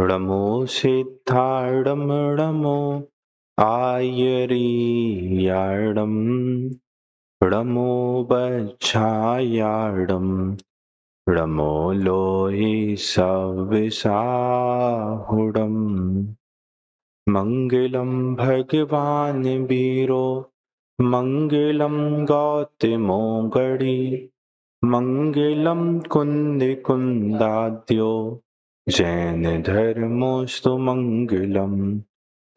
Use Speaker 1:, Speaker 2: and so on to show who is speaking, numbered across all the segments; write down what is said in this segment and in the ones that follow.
Speaker 1: णमो सिद्धार्णमो आयरीयार्णं णमो बच्छायार्णं णमो लोहि सविसाहुडम् मङ्गलं भगवान् वीरो मङ्गलं गौतमो गणी मङ्गलं कुन्दिकुन्दाद्यो जैन धर्मोऽस्तु मङ्गलम्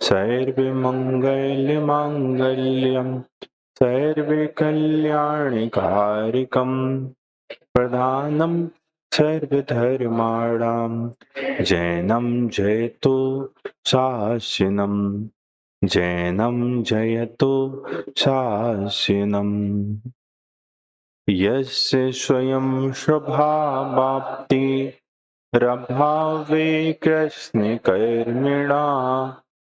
Speaker 1: सर्वमङ्गलमाङ्गल्यं सर्वकल्याणकारिकं प्रधानं सर्वधर्माणां जैनं जयतु शासनम् जैनं जयतु शासनम् यस्य स्वयं स्वभावाप्ति रभावे कृष्णकर्मिणा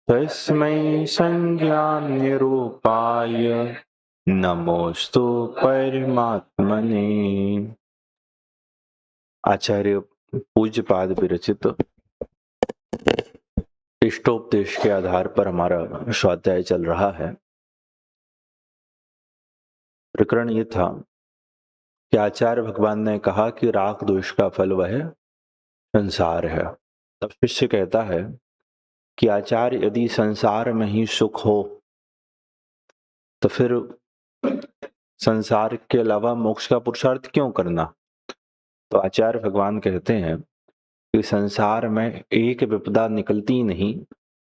Speaker 1: तस्मै संज्ञानिरूपाय नमोस्तु परमात्मने। आचार्य पूज्यपाद विरचित इष्टोपदेश के आधार पर हमारा स्वाध्याय चल रहा है। प्रकरण ये था कि आचार्य भगवान ने कहा कि राग द्वेष का फल वह संसार है। तब शिष्य कहता है कि आचार्य यदि संसार में ही सुख हो तो फिर संसार के अलावा मोक्ष का पुरुषार्थ क्यों करना। तो आचार्य भगवान कहते हैं कि संसार में एक विपदा निकलती नहीं,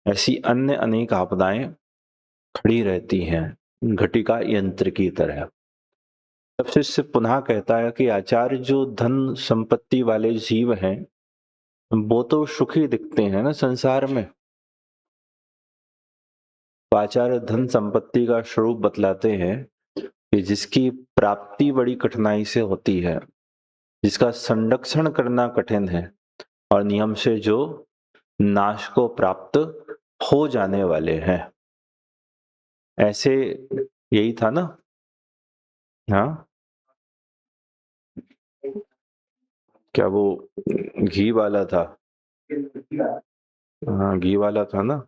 Speaker 1: ऐसी अन्य अनेक आपदाएं खड़ी रहती हैं घटिका यंत्र की तरह। तब शिष्य पुनः कहता है कि आचार्य जो धन संपत्ति वाले जीव हैं वो तो सुखी दिखते हैं ना संसार में। तो आचार्य धन संपत्ति का स्वरूप बतलाते हैं कि जिसकी प्राप्ति बड़ी कठिनाई से होती है, जिसका संरक्षण करना कठिन है और नियम से जो नाश को प्राप्त हो जाने वाले हैं। ऐसे यही था ना। हाँ, क्या वो घी वाला था? हाँ, घी वाला था ना।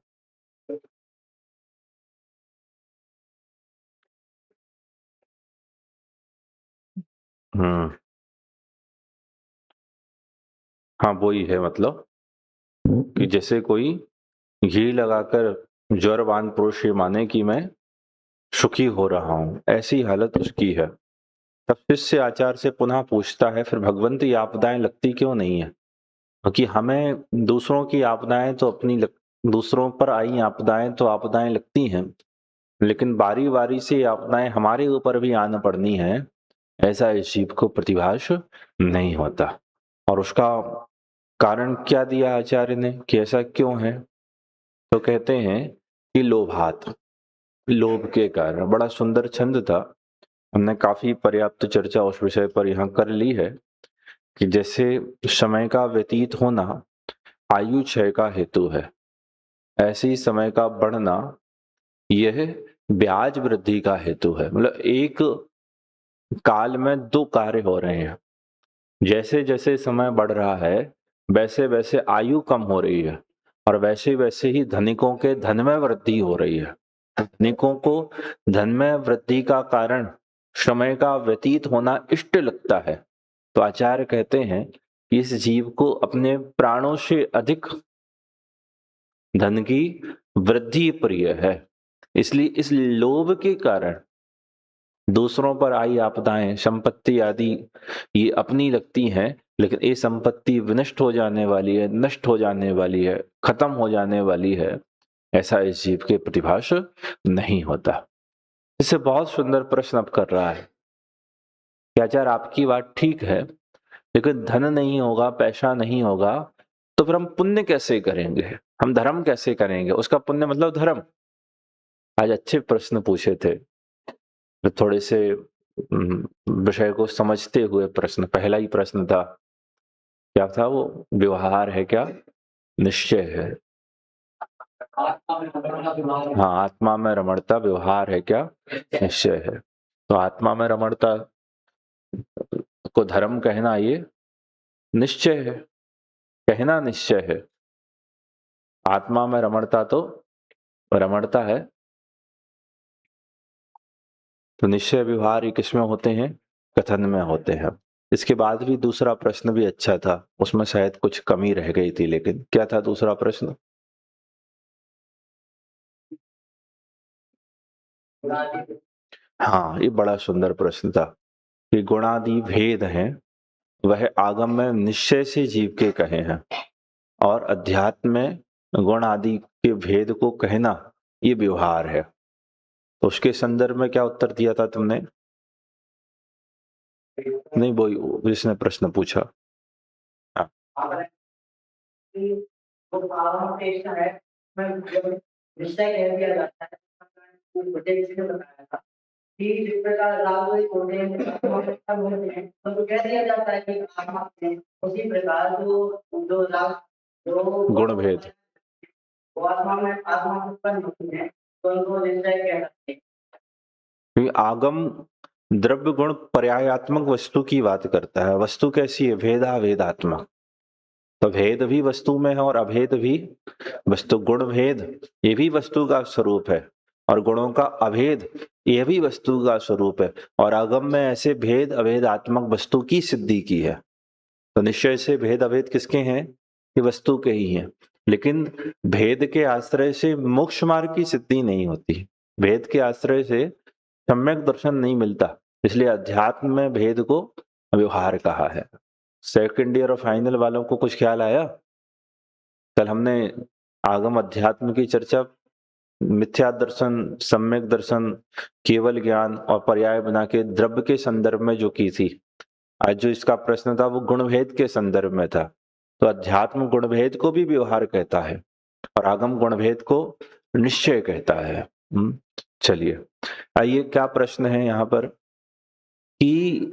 Speaker 1: हाँ, वो ही है। मतलब कि जैसे कोई घी लगाकर ज्वरवान पुरुष ये माने कि मैं सुखी हो रहा हूं, ऐसी हालत उसकी है। तब शिष्य आचार्य से पुनः पूछता है, फिर भगवंत ये आपदाएं लगती क्यों नहीं है? क्योंकि हमें दूसरों की आपदाएं तो दूसरों पर आई आपदाएं तो आपदाएं लगती हैं, लेकिन बारी बारी से आपदाएं हमारे ऊपर भी आना पड़नी है, ऐसा इस जीव को प्रतिभास नहीं होता। और उसका कारण क्या दिया आचार्य ने कि ऐसा क्यों है? तो कहते हैं कि लोभात, लोभ के कारण। बड़ा सुंदर छंद था, हमने काफी पर्याप्त चर्चा उस विषय पर यहाँ कर ली है कि जैसे समय का व्यतीत होना आयु क्षय का हेतु है, ऐसे ही समय का बढ़ना यह ब्याज वृद्धि का हेतु है। मतलब एक काल में दो कार्य हो रहे हैं। जैसे जैसे समय बढ़ रहा है वैसे वैसे आयु कम हो रही है और वैसे वैसे ही धनिकों के धन में वृद्धि हो रही है। धनिकों को धन में वृद्धि का कारण समय का व्यतीत होना इष्ट लगता है। तो आचार्य कहते हैं कि इस जीव को अपने प्राणों से अधिक धन की वृद्धि प्रिय है, इसलिए इस लोभ के कारण दूसरों पर आई आपदाएं, संपत्ति आदि ये अपनी लगती हैं, लेकिन ये संपत्ति विनष्ट हो जाने वाली है, नष्ट हो जाने वाली है, खत्म हो जाने वाली है, ऐसा इस जीव के प्रतिभास नहीं होता। इससे बहुत सुंदर प्रश्न अब कर रहा है कि आचार्य आपकी बात ठीक है, लेकिन धन नहीं होगा, पैसा नहीं होगा तो फिर हम पुण्य कैसे करेंगे, हम धर्म कैसे करेंगे? उसका पुण्य मतलब धर्म। आज अच्छे प्रश्न पूछे थे, तो थोड़े से विषय को समझते हुए प्रश्न। पहला ही प्रश्न था, क्या था वो? व्यवहार है क्या निश्चय है? हाँ, आत्मा में रमणता व्यवहार है क्या निश्चय है? तो आत्मा में रमणता को धर्म कहना ये निश्चय है, कहना निश्चय है। आत्मा में रमणता तो रमणता है, तो निश्चय व्यवहार ये किसमें होते हैं? कथन में होते हैं। इसके बाद भी दूसरा प्रश्न भी अच्छा था, उसमें शायद कुछ कमी रह गई थी, लेकिन क्या था दूसरा प्रश्न? हाँ, ये बड़ा सुंदर प्रश्न था कि गुणादि भेद हैं वह आगम में निश्चय से जीव के कहे हैं, और अध्यात्म में गुण आदि के भेद को कहना ये व्यवहार है। तो उसके संदर्भ में क्या उत्तर दिया था तुमने? नहीं, वो जिसने प्रश्न पूछा। हाँ। गुण भेद आगम द्रव्य गुण पर्यायात्मक वस्तु की बात करता है। वस्तु कैसी है? भेदा भेदात्मक। तो भेद भी वस्तु में है और अभेद भी वस्तु। गुण भेद ये भी वस्तु का स्वरूप है, और गुणों का अभेद ये भी वस्तु का स्वरूप है, और आगम में ऐसे भेद अभेदात्मक वस्तु की सिद्धि की है। तो निश्चय से भेद अभेद किसके हैं? ये वस्तु के ही हैं। लेकिन भेद के आश्रय से मोक्ष मार्ग की सिद्धि नहीं होती, भेद के आश्रय से सम्यक दर्शन नहीं मिलता। इसलिए अध्यात्म में भेद को व्यवहार कहा है। सेकंड ईयर और फाइनल वालों को कुछ ख्याल आया? कल हमने आगम अध्यात्म की चर्चा मिथ्या दर्शन, सम्यक दर्शन, केवल ज्ञान और पर्याय बना के द्रव्य के संदर्भ में जो की थी। आज जो इसका प्रश्न था वो गुणभेद के संदर्भ में था। तो अध्यात्म गुणभेद को भी व्यवहार कहता है और आगम गुणभेद को निश्चय कहता है। चलिए, आइए क्या प्रश्न है यहाँ पर कि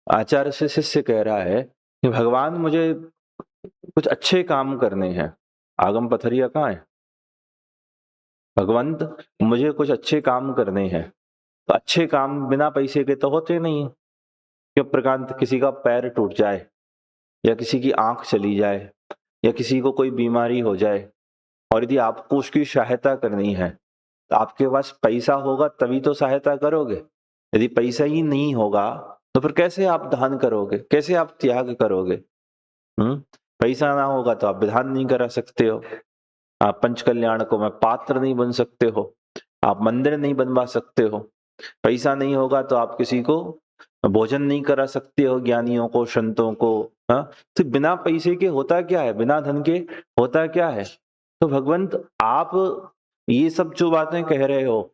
Speaker 1: आचार्य से शिष्य कह रहा है कि भगवान मुझे कुछ अच्छे काम करने हैं। आगम पथरिया कहाँ है? भगवंत मुझे कुछ अच्छे काम करने हैं। तो अच्छे काम बिना पैसे के तो होते नहीं है। कि प्रकांत किसी का पैर टूट जाए, या किसी की आंख चली जाए, या किसी को कोई बीमारी हो जाए, और यदि आपको उसकी सहायता करनी है तो आपके पास पैसा होगा तभी तो सहायता करोगे। यदि पैसा ही नहीं होगा तो फिर कैसे आप दान करोगे, कैसे आप त्याग करोगे? पैसा ना होगा तो आप विधान नहीं करा सकते हो, आप पंच कल्याण को में पात्र नहीं बन सकते हो, आप मंदिर नहीं बनवा सकते हो। पैसा नहीं होगा तो आप किसी को भोजन नहीं करा सकते हो, ज्ञानियों को, संतों को। हाँ, तो बिना पैसे के होता क्या है, बिना धन के होता क्या है? तो भगवंत आप ये सब जो बातें कह रहे हो,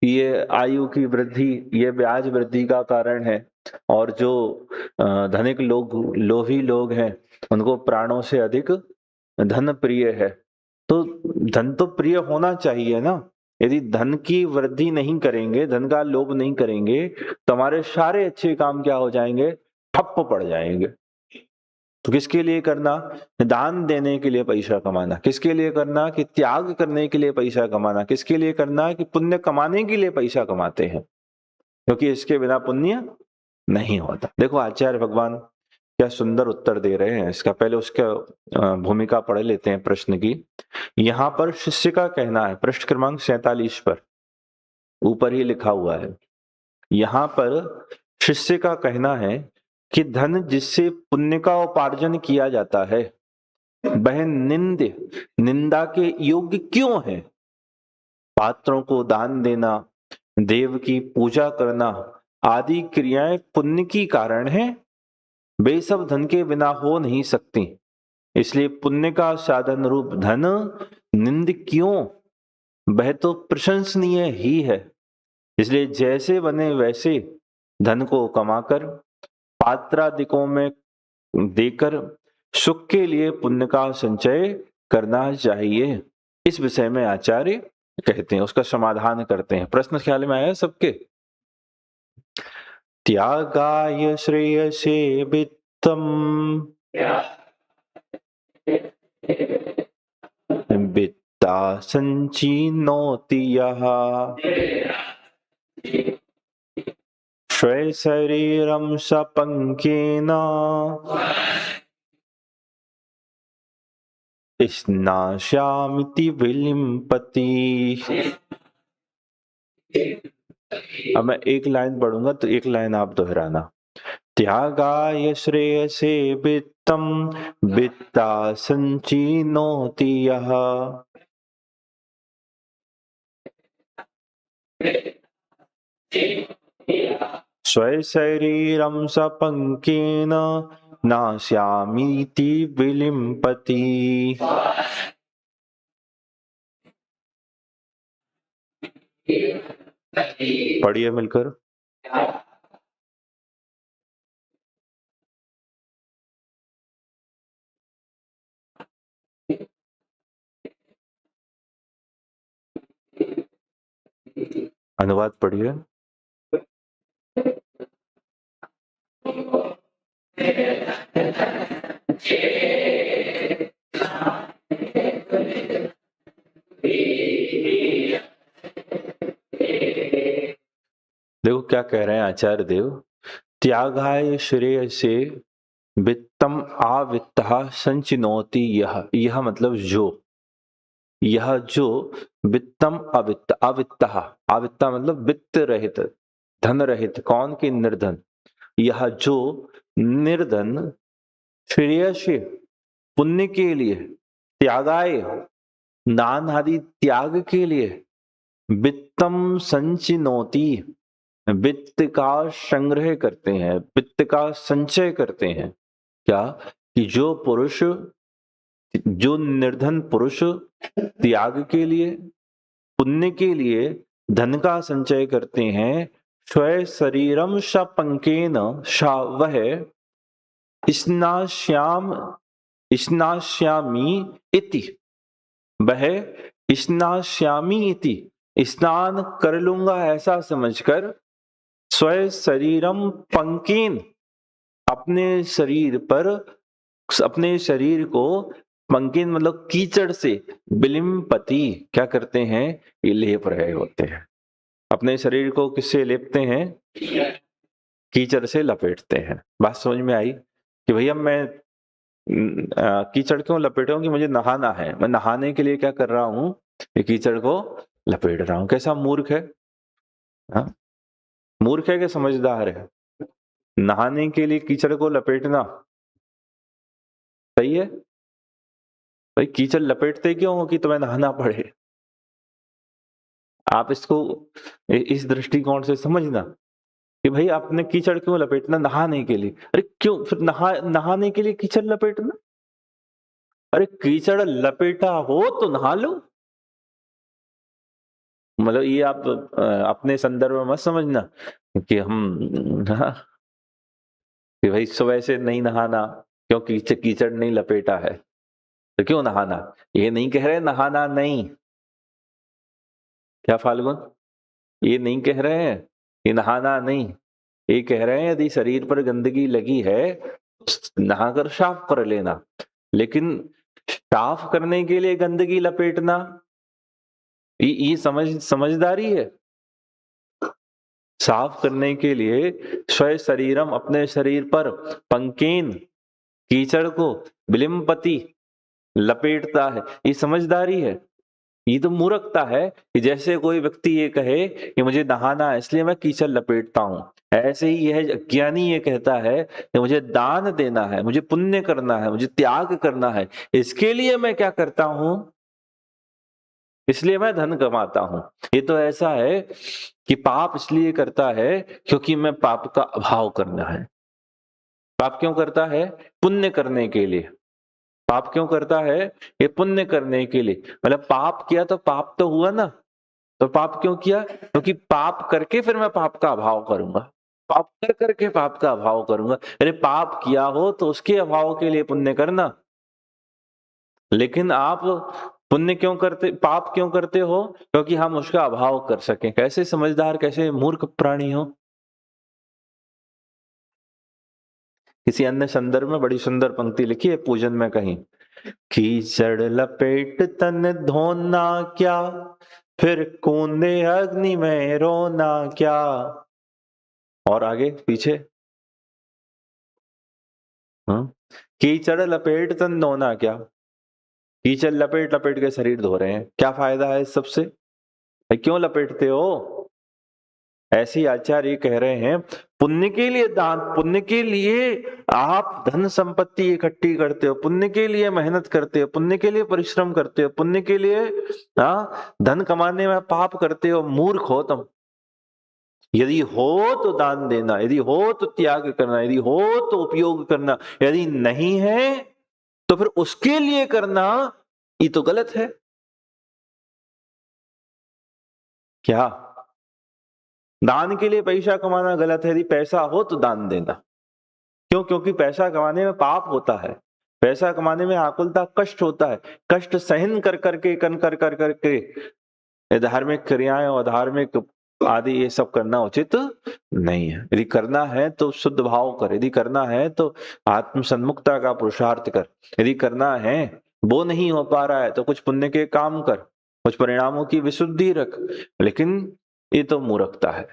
Speaker 1: ये आयु की वृद्धि, ये ब्याज वृद्धि का कारण है, और जो धनिक लोग, लोभी लोग हैं, उनको प्राणों से अधिक धन प्रिय है। तो धन तो प्रिय होना चाहिए ना। यदि धन की वृद्धि नहीं करेंगे, धन का लोभ नहीं करेंगे, तो हमारे सारे अच्छे काम क्या हो जाएंगे? ठप्प पड़ जाएंगे। तो किसके लिए करना? दान देने के लिए पैसा कमाना। किसके लिए करना? कि त्याग करने के लिए पैसा कमाना। किसके लिए करना? कि पुण्य कमाने के लिए पैसा कमाते हैं, क्योंकि इसके बिना पुण्य नहीं होता। देखो आचार्य भगवान क्या सुंदर उत्तर दे रहे हैं इसका। पहले उसका भूमिका पढ़ लेते हैं प्रश्न की। यहाँ पर शिष्य का कहना है, पृष्ठ क्रमांक 47 पर ऊपर ही लिखा हुआ है। यहाँ पर शिष्य का कहना है कि धन जिससे पुण्य का उपार्जन किया जाता है वह निंदा के योग्य क्यों है? पात्रों को दान देना, देव की पूजा करना आदि क्रियाएं पुण्य की कारण है। वे सब धन के बिना हो नहीं सकती। इसलिए पुण्य का साधन रूप धन निंद क्यों? वह तो प्रशंसनीय ही है। इसलिए जैसे बने वैसे धन को कमाकर पात्रादिकों में देकर सुख के लिए पुण्य का संचय करना चाहिए। इस विषय में आचार्य कहते हैं, उसका समाधान करते हैं। प्रश्न ख्याल में आया सबके? त्यागाय श्रेयसे वित्तम वित्ता संचिनोति यः स्वशरीरं सपंकेन स्नास्यामिति विलिम्पति। अब मैं एक लाइन पढ़ूंगा तो एक लाइन आप दोहराना। त्यागाय श्रेयसे वित्तम वित्ता संचिनोति यः। स्वशरीरं सपंकेन नास्यामीति विलिम्पति। पढ़िए मिलकर। अनुवाद पढ़िए। देखो क्या कह रहे हैं आचार्य देव। त्यागाय श्रेयसे वित्तम आवित्तः संचिनोति यह मतलब यह जो वित्तम अवित्त अवित्तः अवित्ता मतलब वित्त रहित धन रहित कौन की निर्धन। यह जो निर्धन श्रेयसे पुण्य के लिए त्यागाय दान आदि त्याग के लिए वित्तम संचिनोति वित्त का संग्रह करते हैं वित्त का संचय करते हैं। क्या कि जो पुरुष जो निर्धन पुरुष त्याग के लिए पुण्य के लिए धन का संचय करते हैं। स्वय शरीरम शपंकेन शा वह स्नास्यामी इति वह स्नास्यामी इति स्नान कर लूंगा ऐसा समझकर स्वय शरीरम पंकेन अपने शरीर पर अपने शरीर को पंकेन मतलब कीचड़ से बिलिम्पति क्या करते हैं ये लेप रहे होते हैं। अपने शरीर को किससे लेपते हैं कीचड़ से लपेटते हैं। बात समझ में आई कि भैया मैं कीचड़ क्यों लपेटा हूं कि मुझे नहाना है मैं नहाने के लिए क्या कर रहा हूं ये कीचड़ को लपेट रहा हूं। कैसा मूर्ख है हा? मूर्ख है कि समझदार है। नहाने के लिए कीचड़ को लपेटना सही है भाई। कीचड़ लपेटते क्यों हो कि तुम्हें नहाना पड़े। आप इसको इस दृष्टिकोण से समझना कि भाई आपने कीचड़ क्यों लपेटना नहाने के लिए। अरे क्यों फिर नहाने के लिए कीचड़ लपेटना। अरे कीचड़ लपेटा हो तो नहा लो। मतलब ये आप अपने संदर्भ में मत समझना कि हम कि भाई सुबह से नहीं नहाना क्योंकि कीचड़ नहीं लपेटा है तो क्यों नहाना। ये नहीं कह रहे नहाना नहीं। क्या फाल्गुन ये नहीं कह रहे हैं कि नहाना नहीं। ये कह रहे हैं यदि शरीर पर गंदगी लगी है नहाकर साफ कर लेना। लेकिन साफ करने के लिए गंदगी लपेटना ये समझदारी है। साफ करने के लिए स्वय शरीरम अपने शरीर पर पंकेन कीचड़ को बिलिम्पति लपेटता है ये समझदारी है। ये तो मूर्खता है कि जैसे कोई व्यक्ति ये कहे कि मुझे नहाना है इसलिए मैं कीचड़ लपेटता हूं। ऐसे ही यह ज्ञानी ये कहता है कि मुझे दान देना है मुझे पुण्य करना है मुझे त्याग करना है इसके लिए मैं क्या करता हूं इसलिए मैं धन कमाता हूं। ये तो ऐसा है कि पाप इसलिए करता है क्योंकि मैं पाप का अभाव करना है। पाप क्यों करता है पुण्य करने के लिए। पाप क्यों करता है ये पुण्य करने के लिए। मतलब पाप किया तो पाप तो हुआ ना। तो पाप क्यों किया क्योंकि पाप करके फिर मैं पाप का अभाव करूंगा। पाप कर करके पाप का अभाव करूंगा। अरे पाप किया हो तो उसके अभाव के लिए पुण्य करना। लेकिन आप पुण्य क्यों करते पाप क्यों करते हो क्योंकि हम उसका अभाव कर सकें। कैसे समझदार कैसे मूर्ख प्राणी हो। किसी अन्य संदर्भ में बड़ी सुंदर पंक्ति लिखी है पूजन में कहीं कीचड़ लपेट तन धोना क्या फिर कूदे अग्नि में रोना क्या। और आगे पीछे कीचड़ लपेट तन धोना क्या कीचड़ लपेट लपेट के शरीर धो रहे हैं, क्या फायदा है इस सबसे? क्यों लपेटते हो? ऐसे ही आचार्य कह रहे हैं, पुण्य के लिए दान, पुण्य के लिए आप धन संपत्ति इकट्ठी करते हो, पुण्य के लिए मेहनत करते हो, पुण्य के लिए परिश्रम करते हो, पुण्य के लिए धन कमाने में पाप करते हो, मूर्ख हो तुम। यदि हो तो दान देना, यदि हो तो त्याग करना, यदि हो तो उपयोग करना, यदि नहीं है तो फिर उसके लिए करना ये तो गलत है। क्या दान के लिए पैसा कमाना गलत है? यदि पैसा हो तो दान देना। क्यों? क्योंकि पैसा कमाने में पाप होता है, पैसा कमाने में आकुलता, कष्ट होता है। कष्ट सहन कर करके कर करके धार्मिक क्रियाएं और धार्मिक आदि ये सब करना उचित नहीं है। यदि करना है तो शुद्ध भाव कर, यदि करना है तो आत्म सन्मुखता का पुरुषार्थ कर, यदि करना है वो नहीं हो पा रहा है तो कुछ पुण्य के काम कर, कुछ परिणामों की विशुद्धि रख, लेकिन ये तो मूर्खता है।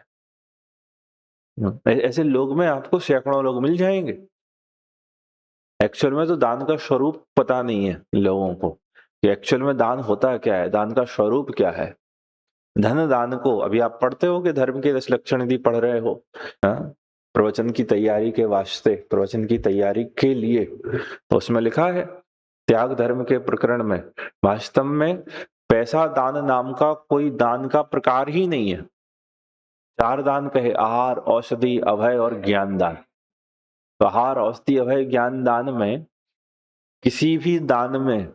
Speaker 1: ऐसे लोग में आपको सैकड़ों लोग मिल जाएंगे। एक्चुअल में तो दान का स्वरूप पता नहीं है लोगों को कि एक्चुअल में दान होता क्या है, दान का स्वरूप क्या है। धन दान को अभी आप पढ़ते हो कि धर्म के 10 लक्षण यदि पढ़ रहे हो प्रवचन की तैयारी के वास्ते, प्रवचन की तैयारी के लिए, तो उसमें लिखा है त्याग धर्म के प्रकरण में वास्तव में पैसा दान नाम का कोई दान का प्रकार ही नहीं है। 4 दान कहे, आहार, औषधि, अभय और ज्ञान दान। तो आहार, औषधि, अभय, ज्ञान दान में किसी भी दान में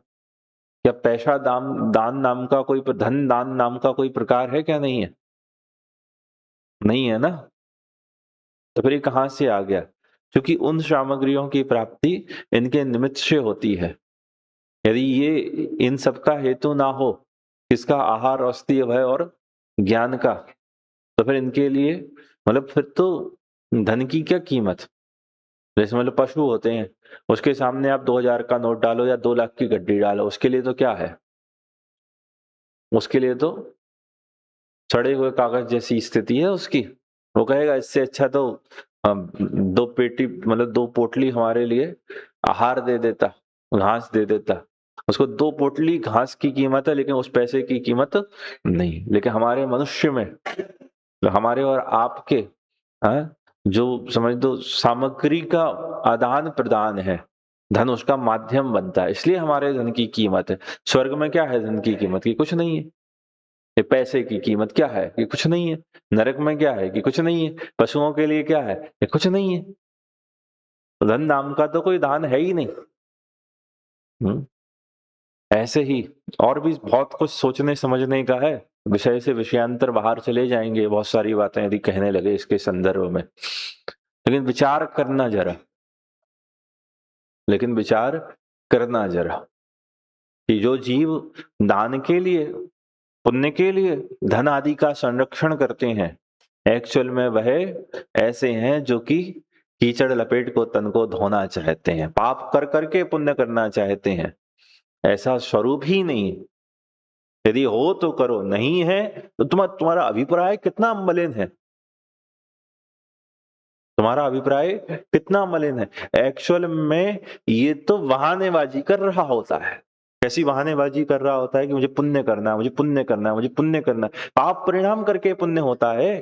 Speaker 1: क्या पैसा दान दान नाम का कोई, धन दान नाम का कोई प्रकार है क्या? नहीं है, नहीं है ना। तो फिर ये कहां से आ गया? क्योंकि उन सामग्रियों की प्राप्ति इनके निमित्त से होती है। यदि ये इन सबका हेतु ना हो, किसका? आहार, औषधि, अभय और ज्ञान का, तो फिर इनके लिए मतलब फिर तो धन की क्या कीमत? जैसे मतलब पशु होते हैं, उसके सामने आप 2000 का नोट डालो या 2 लाख की गड्डी डालो, उसके लिए तो क्या है? उसके लिए तो सड़े हुए कागज जैसी स्थिति है उसकी। वो कहेगा इससे अच्छा तो 2 पेटी मतलब 2 पोटली हमारे लिए आहार दे देता, घास दे देता। उसको 2 पोटली घास की कीमत है, लेकिन उस पैसे की कीमत नहीं। लेकिन हमारे मनुष्य में, हमारे और आपके जो समझ दो सामग्री का आदान प्रदान है, धन उसका माध्यम बनता है, इसलिए हमारे धन की कीमत है। स्वर्ग में क्या है धन की कीमत? की कुछ नहीं है। ये पैसे की कीमत क्या है? कि कुछ नहीं है। नरक में क्या है? कि कुछ नहीं है। पशुओं के लिए क्या है? कि कुछ नहीं है। तो धन नाम का तो कोई दान है ही नहीं। ऐसे ही और भी बहुत कुछ सोचने समझने का है, विषय से विषयांतर बाहर चले जाएंगे बहुत सारी बातें यदि कहने लगे इसके संदर्भ में, लेकिन विचार करना जरा, लेकिन विचार करना जरा कि जो जीव दान के लिए, पुण्य के लिए धन आदि का संरक्षण करते हैं, एक्चुअल में वह ऐसे हैं जो कि कीचड़ लपेट को तन को धोना चाहते हैं, पाप कर करके पुण्य करना चाहते हैं। ऐसा स्वरूप ही नहीं। यदि हो तो करो, नहीं है तो तुम्हारा अभिप्राय कितना मलिन है, तुम्हारा अभिप्राय कितना मलिन है। एक्चुअल में ये तो बहानेबाजी कर रहा होता है। कैसी बहानेबाजी कर रहा होता है कि मुझे पुण्य करना है, मुझे पुण्य करना है, मुझे पुण्य करना है। पाप परिणाम करके पुण्य होता है,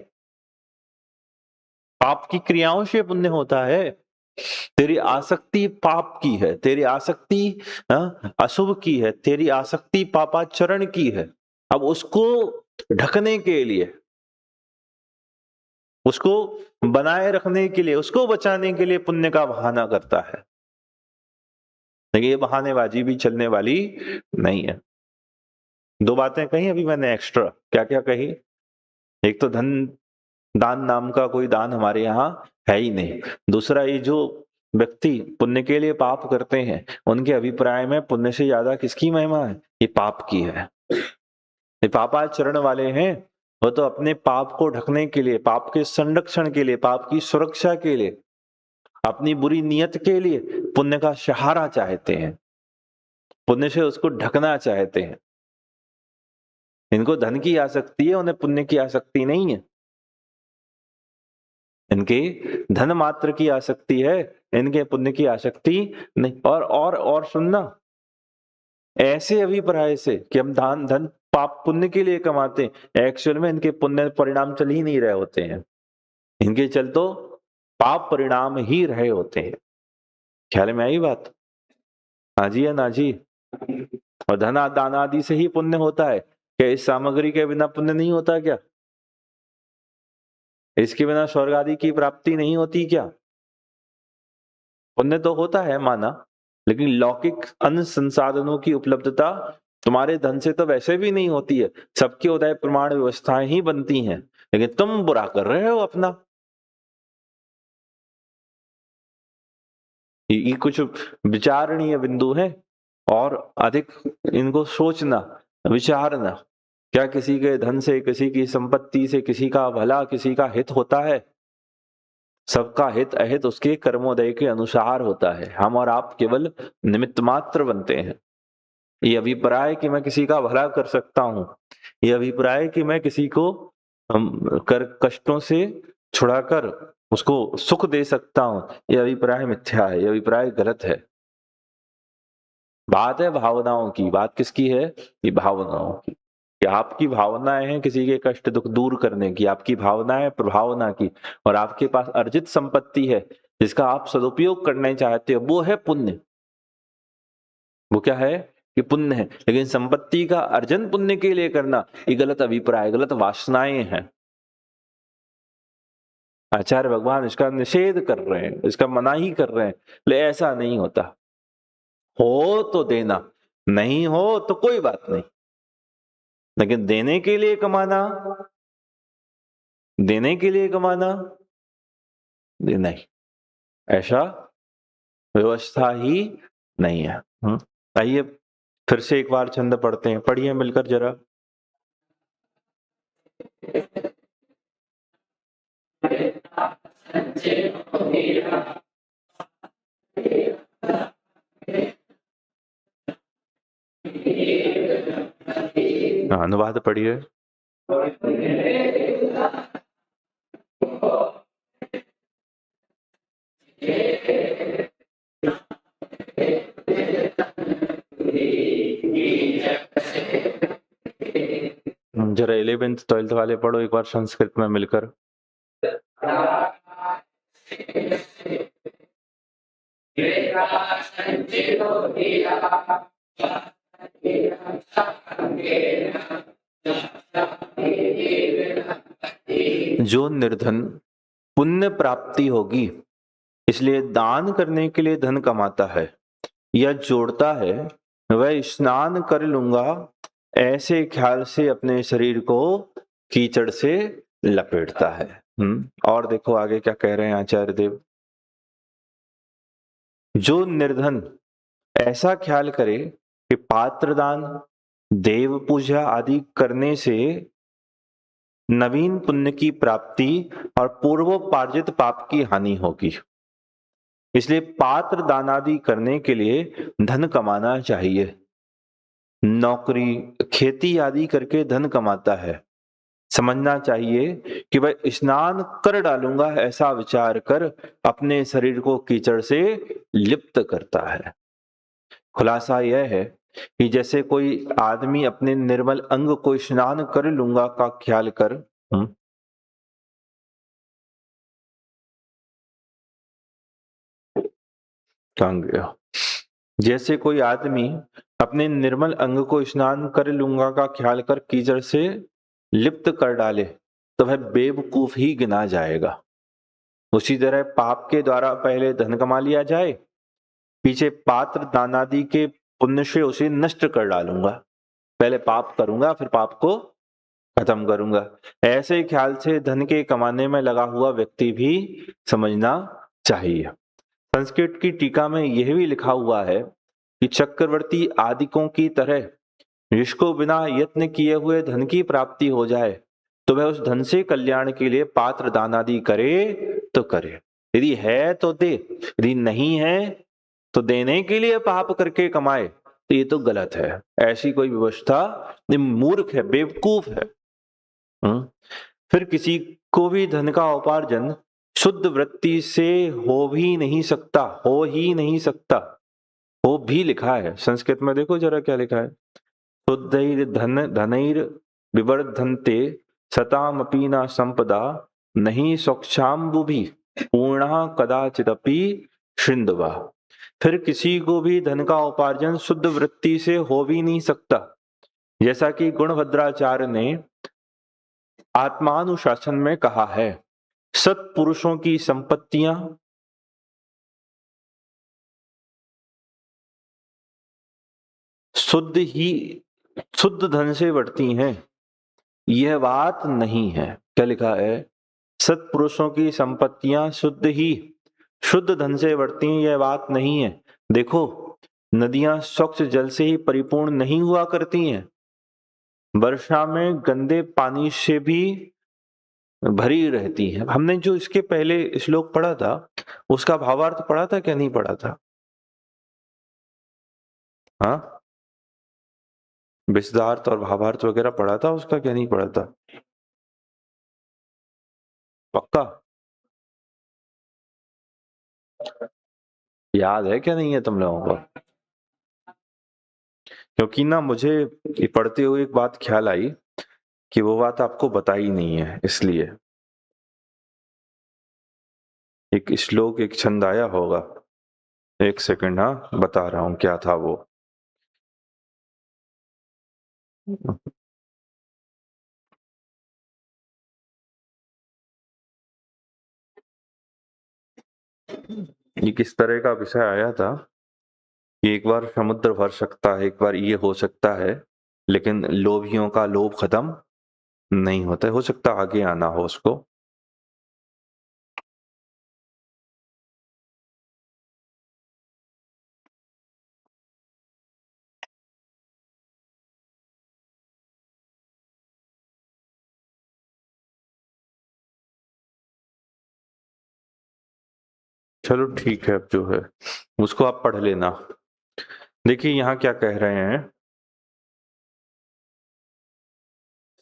Speaker 1: पाप की क्रियाओं से पुण्य होता है। तेरी आसक्ति पाप की है, तेरी आसक्ति अशुभ की है, तेरी आसक्ति पापाचरण की है। अब उसको ढकने के लिए, उसको बनाए रखने के लिए, उसको बचाने के लिए पुण्य का बहाना करता है। लेकिन ये बहानेबाजी भी चलने वाली नहीं है। 2 बातें कही अभी मैंने एक्स्ट्रा। क्या क्या कही? एक तो धन दान नाम का कोई दान हमारे यहाँ है ही नहीं। दूसरा, ये जो व्यक्ति पुण्य के लिए पाप करते हैं, उनके अभिप्राय में पुण्य से ज्यादा किसकी महिमा है? ये पाप की है। ये पापाचरण वाले हैं, वो तो अपने पाप को ढकने के लिए, पाप के संरक्षण के लिए, पाप की सुरक्षा के लिए, अपनी बुरी नियत के लिए पुण्य का सहारा चाहते हैं, पुण्य से उसको ढकना चाहते हैं। इनको धन की आसक्ति है, उन्हें पुण्य की आसक्ति नहीं है। इनके धन मात्र की आसक्ति है, इनके पुण्य की आसक्ति नहीं। और सुनना, ऐसे अभिप्राय से कि हम धन पाप पुण्य के लिए कमाते हैं, एक्चुअल में इनके पुण्य परिणाम चल ही नहीं रहे होते हैं, इनके चल तो पाप परिणाम ही रहे होते हैं। ख्याल में आई बात? हाँ जी या ना जी? और धन दान आदि से ही पुण्य होता है क्या? इस सामग्री के बिना पुण्य नहीं होता क्या? इसके बिना स्वर्ग आदि की प्राप्ति नहीं होती क्या? पुण्य तो होता है माना, लेकिन लौकिक अन्य संसाधनों की उपलब्धता तुम्हारे धन से तो वैसे भी नहीं होती है। सबके उदय प्रमाण व्यवस्थाएं ही बनती हैं, लेकिन तुम बुरा कर रहे हो अपना। ये कुछ विचारणीय बिंदु है और अधिक इनको सोचना विचारना। क्या किसी के धन से, किसी की संपत्ति से किसी का भला, किसी का हित होता है? सबका हित अहित उसके कर्मोदय के अनुसार होता है। हम और आप केवल निमित्त मात्र बनते हैं। ये अभिप्राय कि मैं किसी का भला कर सकता हूं, ये अभिप्राय कि मैं किसी को कर कष्टों से छुड़ाकर उसको सुख दे सकता हूं, ये अभिप्राय मिथ्या है, ये अभिप्राय गलत है। बात है भावनाओं की। बात किसकी है? ये भावनाओं की। कि आपकी भावनाएं हैं किसी के कष्ट दुख दूर करने की, आपकी भावना है प्रभावना की, और आपके पास अर्जित संपत्ति है जिसका आप सदुपयोग करना चाहते हो, वो है पुण्य। वो क्या है? कि पुण्य है। लेकिन संपत्ति का अर्जन पुण्य के लिए करना, ये गलत अभिप्राय, गलत वासनाएं हैं। आचार्य भगवान इसका निषेध कर रहे हैं, इसका मनाही कर रहे हैं। ले ऐसा नहीं होता। हो तो देना, नहीं हो तो कोई बात नहीं, लेकिन देने के लिए कमाना, देने के लिए कमाना नहीं, ऐसा व्यवस्था ही नहीं है। आइए फिर से एक बार छंद पढ़ते हैं, पढ़िए मिलकर जरा। अनुवाद पढ़िए। जरा 11th 12th वाले पढ़ो एक बार संस्कृत में मिलकर। जो निर्धन पुण्य प्राप्ति होगी इसलिए दान करने के लिए धन कमाता है या जोड़ता है, वह स्नान कर लूंगा ऐसे ख्याल से अपने शरीर को कीचड़ से लपेटता है। और देखो आगे क्या कह रहे हैं आचार्य देव। जो निर्धन ऐसा ख्याल करे कि पात्रदान, देव पूजा आदि करने से नवीन पुण्य की प्राप्ति और पूर्वोपार्जित पाप की हानि होगी, इसलिए पात्र दान आदि करने के लिए धन कमाना चाहिए। नौकरी खेती आदि करके धन कमाता है, समझना चाहिए कि वह स्नान कर डालूंगा ऐसा विचार कर अपने शरीर को कीचड़ से लिप्त करता है। खुलासा यह है कि जैसे कोई आदमी अपने निर्मल अंग को स्नान कर लूंगा का ख्याल कर जैसे कोई आदमी अपने निर्मल अंग को स्नान कर लूंगा का ख्याल कर कीचड़ से लिप्त कर डाले तो वह बेवकूफ ही गिना जाएगा। उसी तरह पाप के द्वारा पहले धन कमा लिया जाए, पीछे पात्र दानादि के पुण्य से उसे नष्ट कर डालूंगा। पहले पाप करूंगा फिर पाप को खत्म करूंगा। ऐसे ख्याल से धन के कमाने में लगा हुआ व्यक्ति भी समझना चाहिए। संस्कृत की टीका में यह भी लिखा हुआ है कि चक्रवर्ती आदिकों की तरह जिसको बिना यत्न किए हुए धन की प्राप्ति हो जाए तो वह उस धन से कल्याण के लिए पात्र दान आदि करे तो करे। यदि है तो दे, यदि नहीं है तो देने के लिए पाप करके कमाए तो ये तो गलत है। ऐसी कोई व्यवस्था मूर्ख है, बेवकूफ है। फिर किसी को भी धन का उपार्जन शुद्ध वृत्ति से हो ही नहीं सकता, हो ही नहीं सकता। वो भी लिखा है संस्कृत में, देखो जरा क्या लिखा है। शुद्धैर धन धनैर विवर्धन्ते सतामपि न संपदा नहीं स्वच्छाम्बुभि पूर्णः कदाचिदपि शृण्वः। फिर किसी को भी धन का उपार्जन शुद्ध वृत्ति से हो भी नहीं सकता, जैसा कि गुणभद्राचार्य ने आत्मानुशासन में कहा है। सत्पुरुषों की संपत्तियां शुद्ध धन से बढ़ती हैं, यह बात नहीं है। क्या लिखा है? सत्पुरुषों की संपत्तियां शुद्ध धन से बढ़ती हैं, यह बात नहीं है। देखो, नदियां स्वच्छ जल से ही परिपूर्ण नहीं हुआ करती हैं, वर्षा में गंदे पानी से भी भरी रहती है। हमने जो इसके पहले श्लोक पढ़ा था, उसका भावार्थ पढ़ा था क्या नहीं पढ़ा था? हाँ, विशदार्थ और भावार्थ वगैरह पढ़ा था उसका, क्या नहीं पढ़ा था? पक्का याद है क्या नहीं है तुम लोगों को? क्योंकि ना मुझे ये पढ़ते हुए एक बात ख्याल आई कि वो बात आपको बताई नहीं है, इसलिए एक श्लोक, एक छंद आया होगा। एक सेकंड, हाँ बता रहा हूं क्या था वो। ये किस तरह का विषय आया था कि एक बार समुद्र भर सकता है, एक बार ये हो सकता है, लेकिन लोभियों का लोभ खत्म नहीं होता है। हो सकता आगे आना हो उसको। चलो ठीक है, अब जो है उसको आप पढ़ लेना। देखिए यहाँ क्या कह रहे हैं,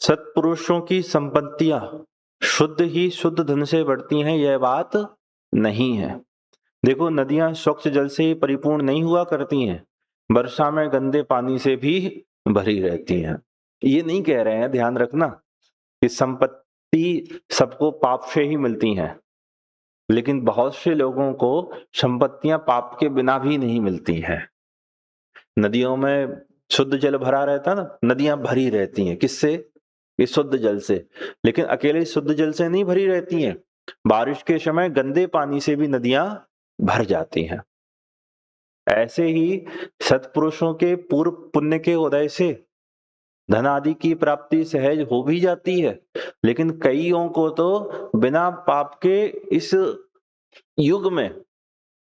Speaker 1: सत्पुरुषों की संपत्तियां शुद्ध धन से बढ़ती हैं, यह बात नहीं है। देखो, नदियां स्वच्छ जल से ही परिपूर्ण नहीं हुआ करती हैं, वर्षा में गंदे पानी से भी भरी रहती हैं। ये नहीं कह रहे हैं, ध्यान रखना, कि संपत्ति सबको पाप से ही मिलती हैं, लेकिन बहुत से लोगों को संपत्तियां पाप के बिना भी नहीं मिलती हैं। नदियों में शुद्ध जल भरा रहता ना, नदियां भरी रहती हैं किससे? इस शुद्ध जल से। लेकिन अकेले शुद्ध जल से नहीं भरी रहती हैं, बारिश के समय गंदे पानी से भी नदियां भर जाती हैं। ऐसे ही सत्पुरुषों के पूर्व पुण्य के उदय से धन आदि की प्राप्ति सहज हो भी जाती है, लेकिन कईयों को तो बिना पाप के इस युग में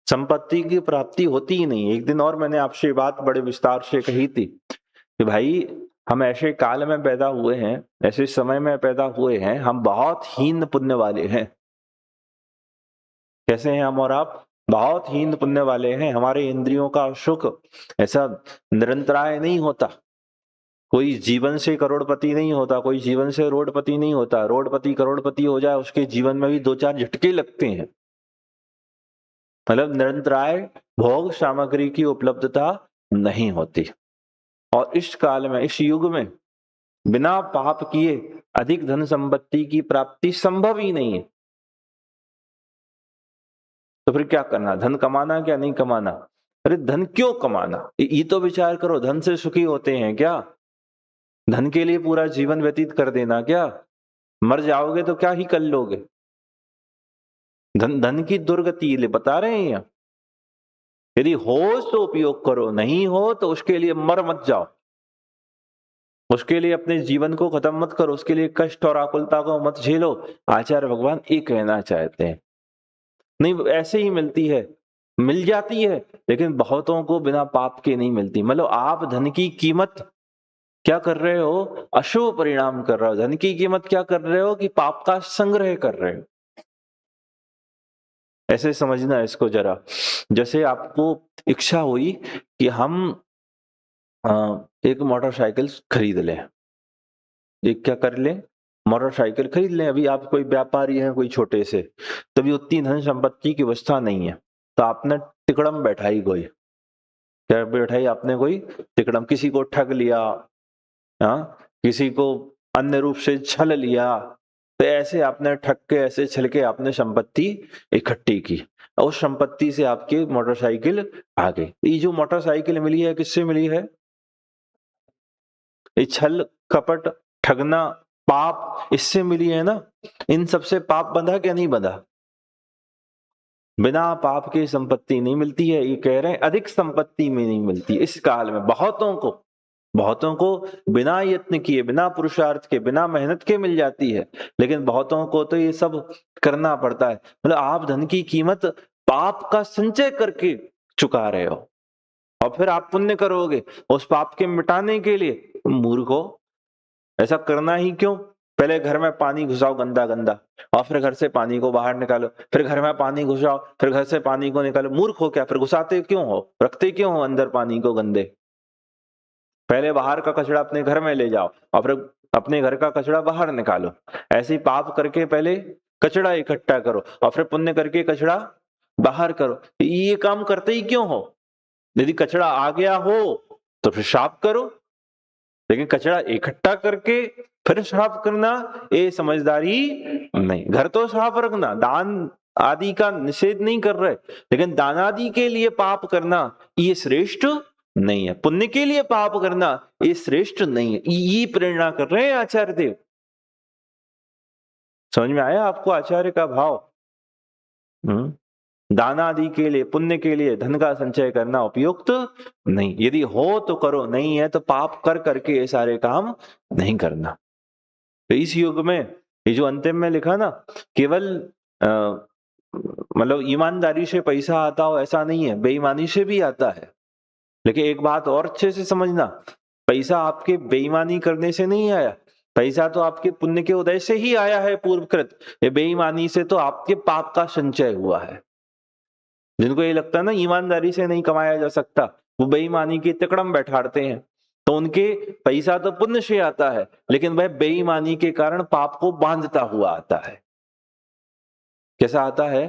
Speaker 1: संपत्ति की प्राप्ति होती ही नहीं। एक दिन और मैंने आपसे बात बड़े विस्तार से कही थी कि भाई, हम ऐसे काल में पैदा हुए हैं, ऐसे समय में पैदा हुए हैं, हम बहुत हीन पुण्य वाले हैं। कैसे हैं हम और आप? बहुत हीन पुण्य वाले हैं। हमारे इंद्रियों का सुख ऐसा निरंतराय नहीं होता। कोई जीवन से करोड़पति नहीं होता, कोई जीवन से रोडपति नहीं होता। रोडपति करोड़पति हो जाए, उसके जीवन में भी 2-4 झटके लगते हैं। मतलब निरंतराय भोग सामग्री की उपलब्धता नहीं होती। और इस काल में, इस युग में बिना पाप किए अधिक धन संपत्ति की प्राप्ति संभव ही नहीं है। तो फिर क्या करना? धन कमाना क्या नहीं कमाना? अरे धन क्यों कमाना, ये तो विचार करो। धन से सुखी होते हैं क्या? धन के लिए पूरा जीवन व्यतीत कर देना क्या? मर जाओगे तो क्या ही कर लोगे? धन की दुर्गति बता रहे हैं। यदि हो तो उपयोग करो, नहीं हो तो उसके लिए मर मत जाओ, उसके लिए अपने जीवन को खत्म मत करो, उसके लिए कष्ट और आकुलता को मत झेलो। आचार्य भगवान ये कहना चाहते हैं। नहीं, ऐसे ही मिलती है, मिल जाती है, लेकिन बहुतों को बिना पाप के नहीं मिलती। मतलब आप धन की कीमत क्या कर रहे हो? अशुभ परिणाम कर रहे हो। धन की कीमत क्या कर रहे हो? कि पाप का संग्रह कर रहे हो। ऐसे समझना इसको जरा। जैसे आपको इच्छा हुई कि हम एक मोटरसाइकिल खरीद लें, एक क्या कर लें? मोटरसाइकिल खरीद लें। अभी आप कोई व्यापारी हैं, कोई छोटे से, तभी उतनी धन संपत्ति की व्यवस्था नहीं है, तो आपने तिकड़म बैठाई कोई, क्या बैठाई आपने कोई तिकड़म, किसी को ठग लिया, हाँ, किसी को अन्य रूप से छल लिया, तो ऐसे आपने ठग के, ऐसे छल के आपने संपत्ति इकट्ठी की, और उस संपत्ति से आपकी मोटरसाइकिल आ गई। ये जो मोटरसाइकिल मिली है किससे मिली है? ये छल कपट ठगना पाप इससे मिली है ना। इन सबसे पाप बंधा क्या नहीं बंधा? बिना पाप की संपत्ति नहीं मिलती है। ये कह रहे हैं अधिक संपत्ति में नहीं मिलती इस काल में। बहुतों को बिना यत्न किए, बिना पुरुषार्थ के, बिना मेहनत के मिल जाती है, लेकिन बहुतों को तो ये सब करना पड़ता है। मतलब आप धन की कीमत पाप का संचय करके चुका रहे हो, और फिर आप पुण्य करोगे उस पाप के मिटाने के लिए। मूर्खो, ऐसा करना ही क्यों? पहले घर में पानी घुसाओ गंदा गंदा, और फिर घर से पानी को बाहर निकालो, फिर घर में पानी घुसाओ, फिर घर से पानी को निकालो। मूर्ख हो क्या? फिर घुसाते क्यों हो, रखते क्यों हो अंदर पानी को गंदे? पहले बाहर का कचरा अपने घर में ले जाओ, और फिर अपने घर का कचरा बाहर निकालो। ऐसे ही पाप करके पहले कचरा इकट्ठा करो, और फिर पुण्य करके कचरा बाहर करो। ये काम करते ही क्यों हो? यदि कचरा आ गया हो तो फिर साफ करो, लेकिन कचरा इकट्ठा करके फिर साफ करना, ये समझदारी नहीं। घर तो साफ रखना, दान आदि का निषेध नहीं कर रहे, लेकिन दान आदि के लिए पाप करना ये श्रेष्ठ नहीं है। पुण्य के लिए पाप करना ये श्रेष्ठ नहीं है। ये प्रेरणा कर रहे हैं आचार्य देव। समझ में आया आपको आचार्य का भाव? दान आदि के लिए, पुण्य के लिए धन का संचय करना उपयुक्त नहीं। यदि हो तो करो, नहीं है तो पाप कर करके ये सारे काम नहीं करना। तो इस युग में ये जो अंतिम में लिखा ना, केवल मतलब ईमानदारी से पैसा आता हो ऐसा नहीं है, बेईमानी से भी आता है। लेकिन एक बात और अच्छे से समझना, पैसा आपके बेईमानी करने से नहीं आया, पैसा तो आपके पुण्य के उदय से ही आया है पूर्वकृत। ये बेईमानी से तो आपके पाप का संचय हुआ है। जिनको ये लगता है ना ईमानदारी से नहीं कमाया जा सकता, वो बेईमानी की तिकड़म बैठाते हैं। तो उनके पैसा तो पुण्य से आता है, लेकिन वह बेईमानी के कारण पाप को बांधता हुआ आता है। कैसा आता है?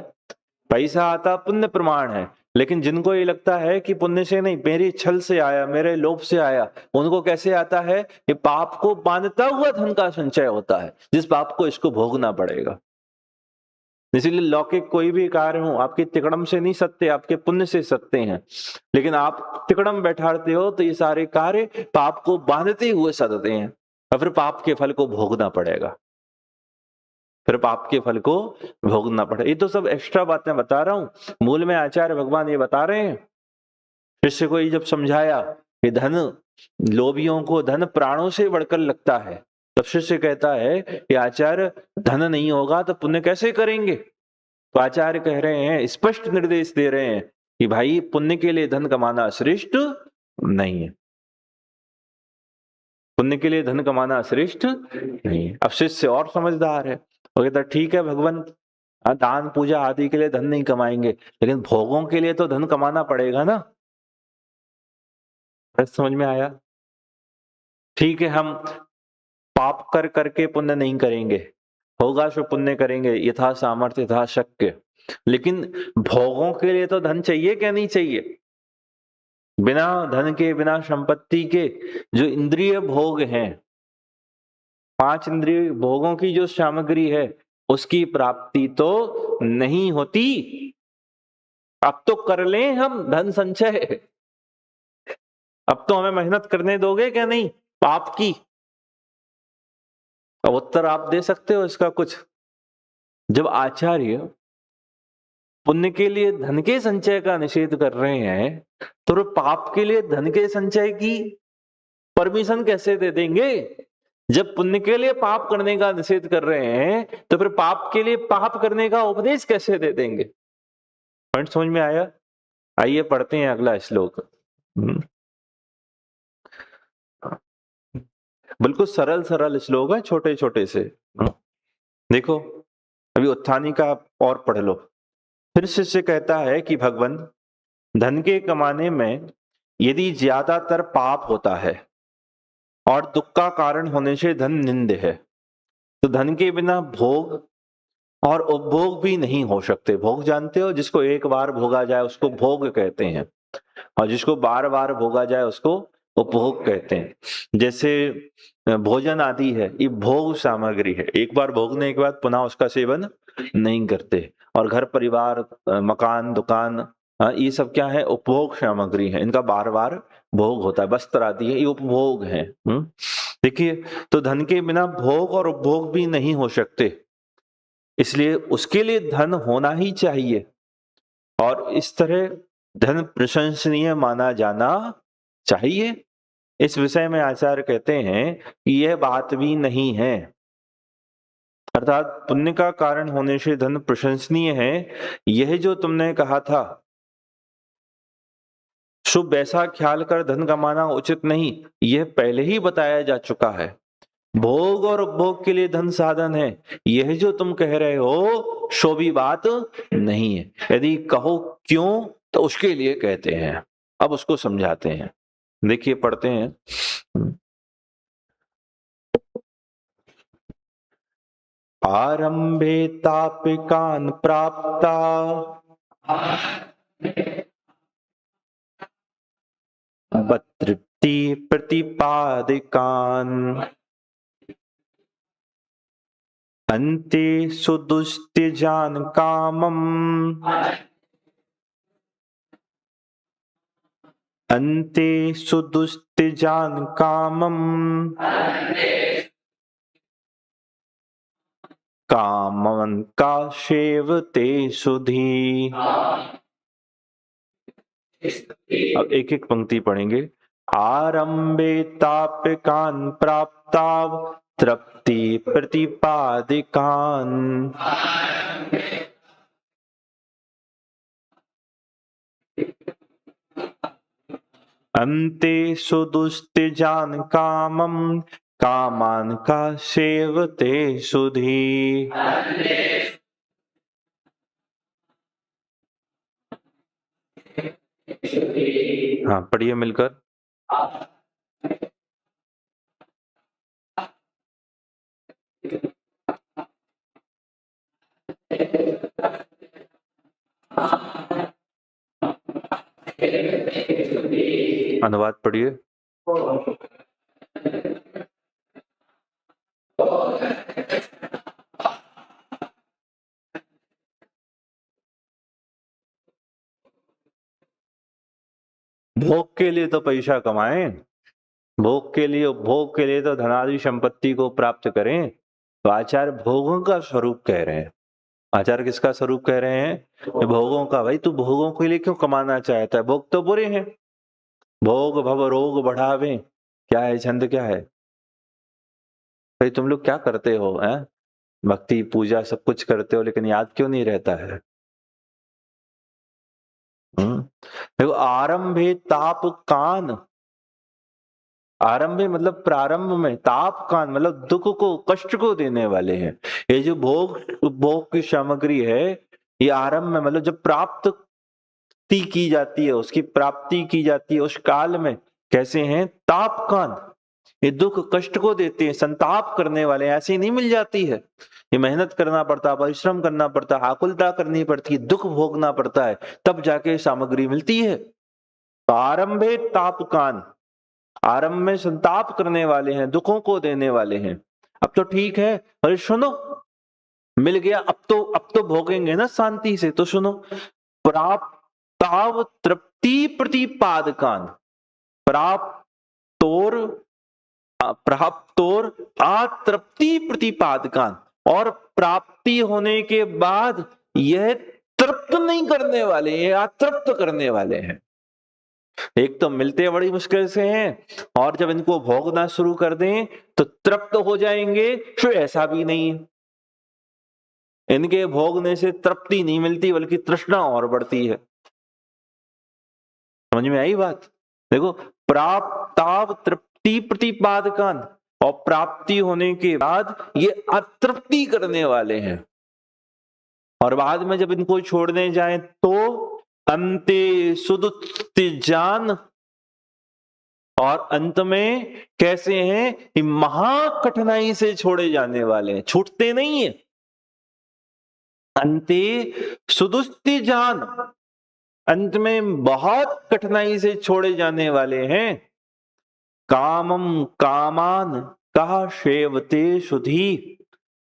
Speaker 1: पैसा आता पुण्य प्रमाण है, लेकिन जिनको ये लगता है कि पुण्य से नहीं, मेरे छल से आया, मेरे लोभ से आया, उनको कैसे आता है? ये पाप को बांधता हुआ धन का संचय होता है, जिस पाप को इसको भोगना पड़ेगा। इसीलिए लौकिक कोई भी कार्य हो आपके तिकड़म से नहीं सत्ते, आपके पुण्य से सत्ते हैं। लेकिन आप तिकड़म बैठाते हो तो ये सारे कार्य पाप को बांधते हुए सदते हैं, और फिर पाप के फल को भोगना पड़ेगा। फिर पाप के फल को भोगना पड़ेगा। ये तो सब एक्स्ट्रा बातें बता रहा हूं, मूल में आचार्य भगवान ये बता रहे हैं। शिष्य को ये जब समझाया कि धन, लोभियों को धन प्राणों से बढ़कर लगता है, तब शिष्य कहता है कि आचार्य धन नहीं होगा तो पुण्य कैसे करेंगे? तो आचार्य कह रहे हैं, स्पष्ट निर्देश दे रहे हैं कि भाई पुण्य के लिए धन कमाना श्रेष्ठ नहीं है, पुण्य के लिए धन कमाना श्रेष्ठ नहीं है। अब शिष्य और समझदार है, वो कहता ठीक है भगवान, दान पूजा आदि के लिए धन नहीं कमाएंगे, लेकिन भोगों के लिए तो धन कमाना पड़ेगा ना। समझ में आया? ठीक है, हम पाप कर करके पुण्य नहीं करेंगे, होगा सो पुण्य करेंगे यथा सामर्थ्य यथा शक्य, लेकिन भोगों के लिए तो धन चाहिए क्या नहीं चाहिए? बिना धन के, बिना संपत्ति के जो इंद्रिय भोग हैं, 5 इंद्रिय भोगों की जो सामग्री है, उसकी प्राप्ति तो नहीं होती। अब तो कर लें हम धन संचय, अब तो हमें मेहनत करने दोगे क्या नहीं पाप की? अब उत्तर आप दे सकते हो इसका कुछ? जब आचार्य पुण्य के लिए धन के संचय का निषेध कर रहे हैं, तो पाप के लिए धन के संचय की परमिशन कैसे दे देंगे? जब पुण्य के लिए पाप करने का निषेध कर रहे हैं, तो फिर पाप के लिए पाप करने का उपदेश कैसे दे देंगे? पॉइंट समझ में आया? आइए पढ़ते हैं अगला श्लोक। बिल्कुल सरल सरल श्लोक है, छोटे छोटे से। देखो अभी उत्थानी का और पढ़ लो। फिर शिष्य कहता है कि भगवान, धन के कमाने में यदि ज्यादातर पाप होता है और दुख का कारण होने से धन निंद है, तो धन के बिना भोग और उपभोग भी नहीं हो सकते। भोग जानते हो, जिसको एक बार भोगा जाए उसको भोग कहते हैं। और जिसको बार बार भोगा जाए उसको उपभोग कहते हैं। जैसे भोजन आदि है, ये भोग सामग्री है, एक बार भोगने के बाद पुनः उसका सेवन नहीं करते। और घर परिवार, मकान, दुकान, ये सब क्या है? उपभोग सामग्री है, इनका बार बार भोग होता है। वस्त्र आदि है, ये उपभोग है। देखिए, तो धन के बिना भोग और उपभोग भी नहीं हो सकते, इसलिए उसके लिए धन होना ही चाहिए। और इस तरह धन प्रशंसनीय माना जाना चाहिए। इस विषय में आचार्य कहते हैं कि यह बात भी नहीं है, अर्थात पुण्य का कारण होने से धन प्रशंसनीय है, यह जो तुमने कहा था शुभ वैसा ख्याल कर धन कमाना उचित नहीं, यह पहले ही बताया जा चुका है। भोग और उपभोग के लिए धन साधन है, यह जो तुम कह रहे हो सो भी बात नहीं है। यदि कहो क्यों, तो उसके लिए कहते हैं। अब उसको समझाते हैं। देखिए, पढ़ते हैं। आरंभे तापिकान प्राप्ता तृप्ति प्रतिपादिकान अन्ते सुदुस्त्यजान कामम अन्ते सुदुस्त्यजान कामम कामन का सेवते सुधी। अब एक एक पंक्ति पढ़ेंगे। आरंभे तापिकान प्राप्ता तृप्ति प्रतिपादिकान अन्ते सुदुस्त्यजान कामम कामान का सेवते सुधी। हाँ, पढ़िए मिलकर। अनुवाद पढ़िए। भोग के लिए तो पैसा कमाएं, भोग के लिए, उपभोग के लिए तो धनादि संपत्ति को प्राप्त करें। तो आचार्य भोगों का स्वरूप कह रहे हैं। आचार्य किसका स्वरूप कह रहे हैं? भोगों का। भाई, तू भोगों के लिए क्यों कमाना चाहता है? भोग तो बुरे हैं। भोग भव रोग बढ़ावे, क्या है छंद, क्या है भाई? तुम लोग क्या करते हो? भक्ति पूजा सब कुछ करते हो, लेकिन याद क्यों नहीं रहता है? देखो, आरंभे ताप कान, आरंभ मतलब प्रारंभ में, ताप कान मतलब दुख को, कष्ट को देने वाले हैं। ये जो भोग उपभोग की सामग्री है, ये आरंभ में मतलब जब प्राप्त की जाती है, उसकी प्राप्ति की जाती है, उस काल में कैसे हैं? ताप कान, ये दुख कष्ट को देते हैं, संताप करने वाले। ऐसे ही नहीं मिल जाती है, ये मेहनत करना पड़ता, परिश्रम करना पड़ता, आकुलता करनी पड़ती है, दुख भोगना पड़ता है, तब जाके सामग्री मिलती है। तो आरंभे ताप कान, आरंभ में संताप करने वाले हैं, दुखों को देने वाले हैं। अब तो ठीक है, अरे सुनो, मिल गया, अब तो भोगेंगे ना शांति से। तो सुनो, प्राप्ताव तृप्ति प्रतिपादकान, प्राप्तोर प्राप्तोर अतृप्ति प्रतिपादकान, और प्राप्ति होने के बाद यह तृप्त नहीं करने वाले, यह अतृप्त करने वाले हैं। एक तो मिलते बड़ी मुश्किल से हैं, और जब इनको भोगना शुरू कर दें तो तृप्त हो जाएंगे। तो ऐसा भी नहीं है, इनके भोगने से तृप्ति नहीं मिलती, बल्कि तृष्णा और बढ़ती है। समझ में आई बात? देखो, प्राप्ताव तृप्ति प्रतिपादकान, और प्राप्ति होने के बाद ये अतृप्ति करने वाले हैं। और बाद में जब इनको छोड़ने जाए तो अंते सुदुत्तिजान, और अंत में कैसे हैं? महा कठिनाई से छोड़े जाने वाले हैं, छूटते नहीं है। अंते सुदुस्तिजान, अंत में बहुत कठिनाई से छोड़े जाने वाले हैं। कामम कामान कहा शेवते सुधी।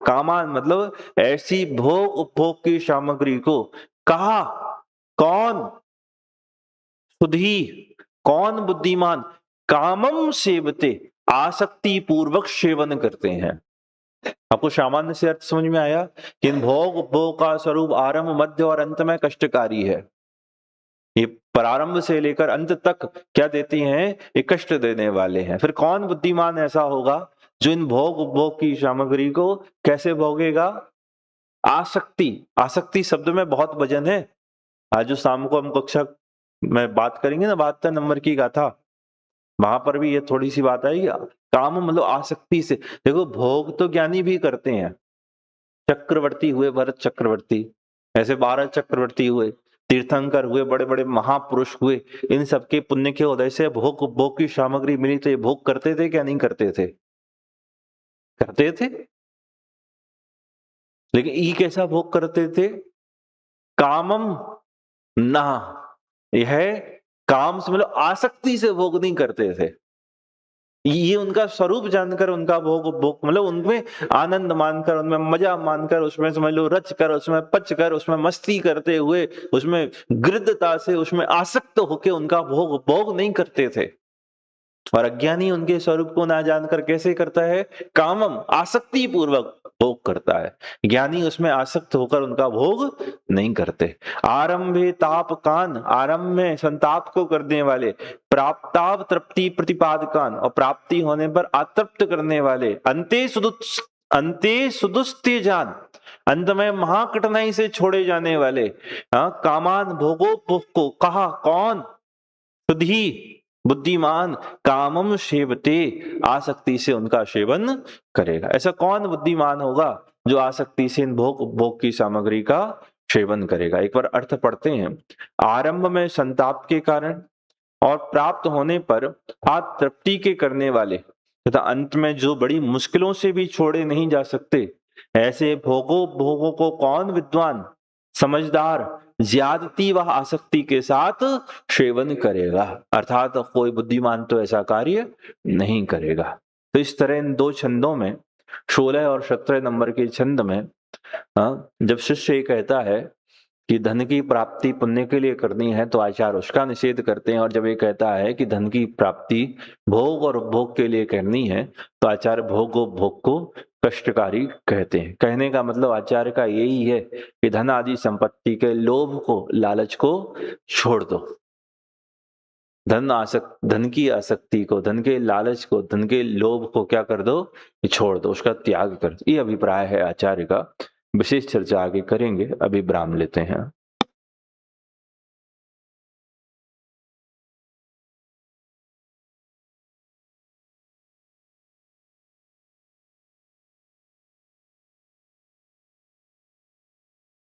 Speaker 1: कामान मतलब ऐसी भोग उपभोग की सामग्री को, कहा कौन, सुधी कौन बुद्धिमान, कामम सेवते आसक्ति पूर्वक सेवन करते हैं। आपको सामान्य से अर्थ समझ में आया कि इन भोग उपभोग का स्वरूप आरंभ मध्य और अंत में कष्टकारी है। ये प्रारंभ से लेकर अंत तक क्या देती हैं, ये कष्ट देने वाले हैं। फिर कौन बुद्धिमान ऐसा होगा जो इन भोग उपभोग की सामग्री को कैसे भोगेगा? आसक्ति, आसक्ति शब्द में बहुत वजन है। आज जो शाम को हम कक्षा में बात करेंगे ना 72 नंबर की गाथा, वहां पर भी ये थोड़ी सी बात आएगी। काम मतलब आसक्ति से। देखो भोग तो ज्ञानी भी करते हैं, चक्रवर्ती हुए भरत चक्रवर्ती, ऐसे 12 चक्रवर्ती हुए, तीर्थंकर हुए, बड़े बड़े महापुरुष हुए, इन सबके पुण्य के उदय से भोग उपभोग की सामग्री मिली तो ये भोग करते थे क्या नहीं करते थे? करते थे। लेकिन ये कैसा भोग करते थे? कामम ना, यह काम से मतलब आसक्ति से भोग नहीं करते थे। ये उनका स्वरूप जानकर उनका भोग भोग मतलब उनमें आनंद मानकर, उनमें मजा मानकर, उसमें समझ लो रच कर, उसमें पच कर, उसमें मस्ती करते हुए, उसमें गृद्धता से, उसमें आसक्त होकर उनका भोग भोग नहीं करते थे। और अज्ञानी उनके स्वरूप को ना जानकर कैसे करता है? कामम आसक्ति पूर्वक भोग करता है। ज्ञानी उसमें आसक्त होकर उनका भोग नहीं करते। आरंभे ताप कान, आरंभ में संताप को करने वाले, प्राप्ताव तृप्ति प्रतिपादकान, और प्राप्ति होने पर अतृप्त करने वाले, अंते सुदुस्ते जान, अंत में महाकठिनाई से छोड़े जाने वाले, कामान भोगोपभोग को, कहा कौन, सुधी बुद्धिमान, कामम सेवते आसक्ति से उनका सेवन करेगा। ऐसा कौन बुद्धिमान होगा जो आसक्ति से इन भोग उपभोग की सामग्री का सेवन करेगा? एक बार अर्थ पढ़ते हैं। आरंभ में संताप के कारण और प्राप्त होने पर अतृप्ति के करने वाले तथा अंत में जो बड़ी मुश्किलों से भी छोड़े नहीं जा सकते, ऐसे भोगों को कौन विद्वान समझदार ज्यादती व आसक्ति के साथ सेवन करेगा? अर्थात कोई बुद्धिमान तो ऐसा कार्य नहीं करेगा। तो इस तरह इन दो छंदों में 16 और 17 नंबर के छंद में जब शिष्य कहता है कि धन की प्राप्ति पुण्य के लिए करनी है तो आचार्य उसका निषेध करते हैं, और जब ये कहता है कि धन की प्राप्ति भोग और उपभोग के लिए करनी है तो आचार्य भोग उपभोग को कष्टकारी कहते हैं। कहने का मतलब आचार्य का यही है कि धन आदि संपत्ति के लोभ को, लालच को छोड़ दो। धन की आसक्ति को, धन के लालच को, धन के लोभ को क्या कर दो? छोड़ दो, उसका त्याग कर दो। ये अभिप्राय है आचार्य का। विशेष चर्चा आगे करेंगे, अभी विराम लेते हैं।